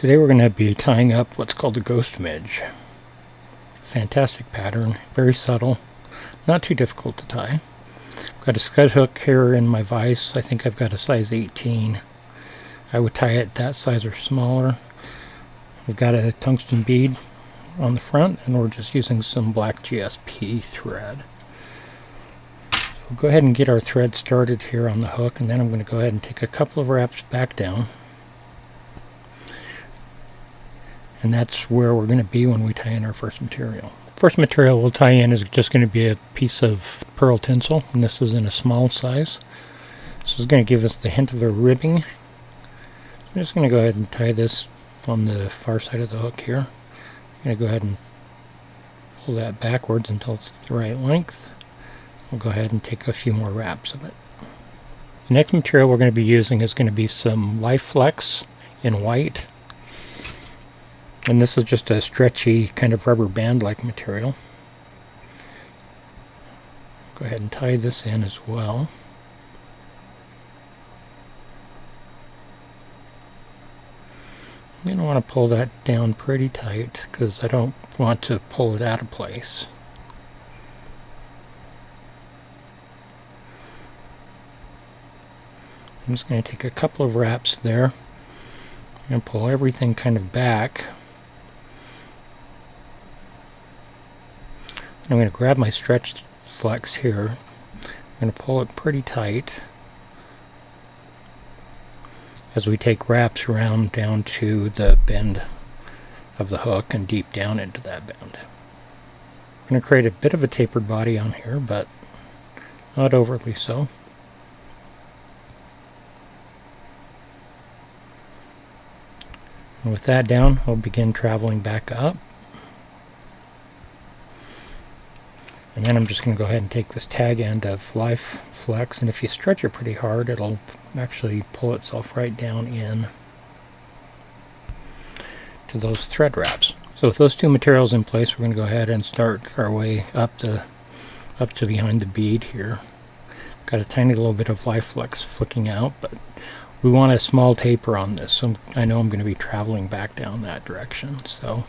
Today we're going to be tying up what's called the Ghost Midge. Fantastic pattern, very subtle, not too difficult to tie. I've got a scud hook here in my vise. I think I've got a size 18. I would tie it that size or smaller. We've got a tungsten bead on the front, and we're just using some black GSP thread. We'll go ahead and get our thread started here on the hook, and then I'm going to go ahead and take a couple of wraps back down. And that's where we're going to be when we tie in our first material. First material we'll tie in is just going to be a piece of pearl tinsel, and this is in a small size. This is going to give us the hint of the ribbing. I'm just going to go ahead and tie this on the far side of the hook here. I'm going to go ahead and pull that backwards until it's the right length. We'll go ahead and take a few more wraps of it. The next material we're going to be using is going to be some Life Flex in white. And this is just a stretchy kind of rubber band-like material. Go ahead and tie this in as well. You're going to want to pull that down pretty tight because I don't want to pull it out of place. I'm just going to take a couple of wraps there and pull everything kind of back. I'm going to grab my stretch flex here. I'm going to pull it pretty tight as we take wraps around down to the bend of the hook and deep down into that bend. I'm going to create a bit of a tapered body on here, but not overly so. And with that down, I'll begin traveling back up. And then I'm just going to go ahead and take this tag end of Life Flex, and if you stretch it pretty hard, it'll actually pull itself right down in to those thread wraps. So with those two materials in place, we're going to go ahead and start our way up to behind the bead here. Got a tiny little bit of Life Flex flicking out, but we want a small taper on this, so I know I'm going to be traveling back down that direction. So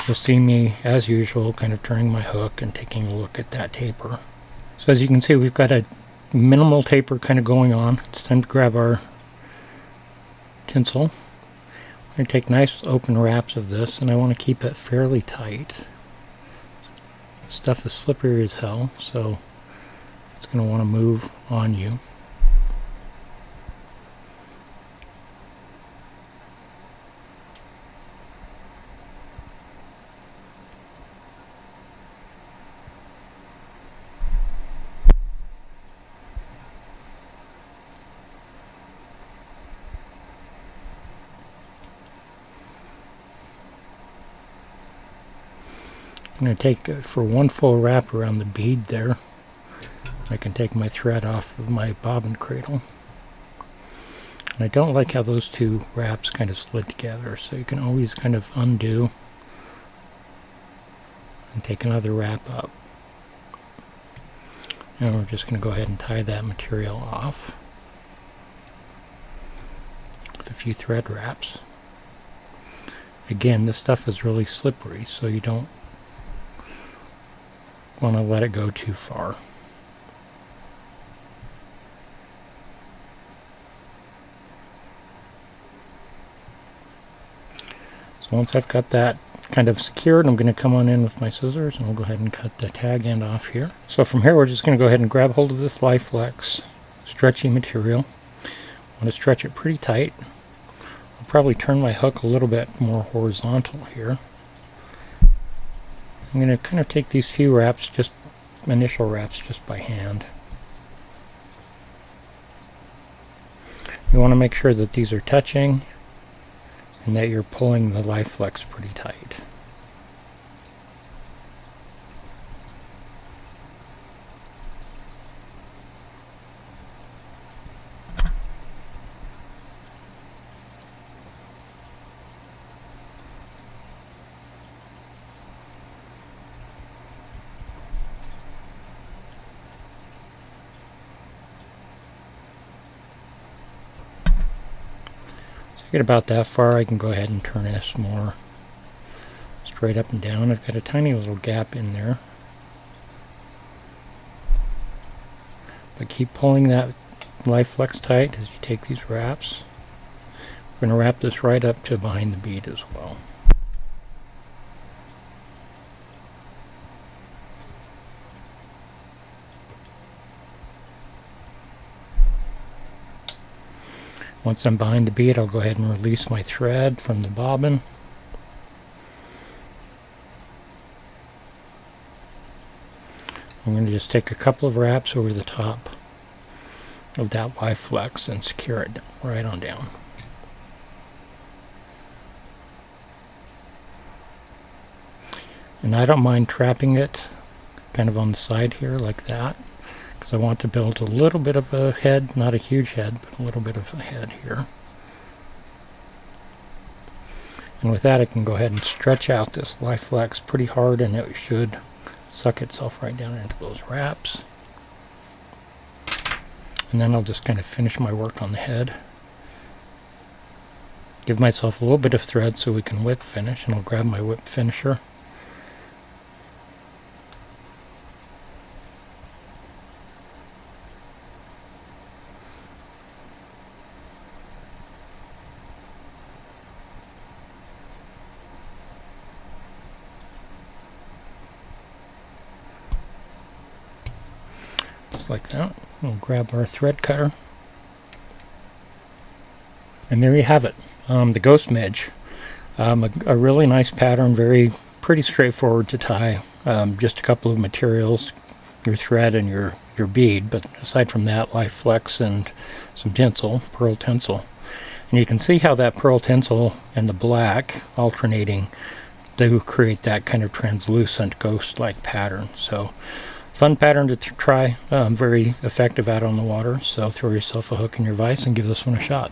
you'll see me, as usual, kind of turning my hook and taking a look at that taper. So as you can see, we've got a minimal taper kind of going on. It's time to grab our tinsel. I'm going to take nice open wraps of this, and I want to keep it fairly tight. This stuff is slippery as hell, so it's going to want to move on you. I'm going to take for one full wrap around the bead there. I can take my thread off of my bobbin cradle. And I don't like how those two wraps kind of slid together, so you can always kind of undo and take another wrap up. And we're just going to go ahead and tie that material off with a few thread wraps. Again, this stuff is really slippery, so you don't want to let it go too far. So once I've got that kind of secured, I'm going to come on in with my scissors and we'll go ahead and cut the tag end off here. So from here we're just going to go ahead and grab hold of this Life Flex stretchy material. I want to stretch it pretty tight. I'll probably turn my hook a little bit more horizontal here. I'm going to kind of take these few wraps, just initial wraps, just by hand. You want to make sure that these are touching and that you're pulling the Life Flex pretty tight. Get about that far, I can go ahead and turn this more straight up and down. I've got a tiny little gap in there. But keep pulling that live flex tight as you take these wraps. We're going to wrap this right up to behind the bead as well. Once I'm behind the bead, I'll go ahead and release my thread from the bobbin. I'm going to just take a couple of wraps over the top of that live flex and secure it right on down. And I don't mind trapping it kind of on the side here like that, because I want to build a little bit of a head, not a huge head, but a little bit of a head here. And with that, I can go ahead and stretch out this live flex pretty hard, and it should suck itself right down into those wraps. And then I'll just kind of finish my work on the head. Give myself a little bit of thread so we can whip finish, and I'll grab my whip finisher. Just like that. We'll grab our thread cutter. And there you have it. The Ghost Midge. A really nice pattern, pretty straightforward to tie. Just a couple of materials, your thread and your bead, but aside from that, live flex and some tinsel, pearl tinsel. And you can see how that pearl tinsel and the black alternating do create that kind of translucent ghost-like pattern. So fun pattern to try, very effective out on the water. So throw yourself a hook in your vise and give this one a shot.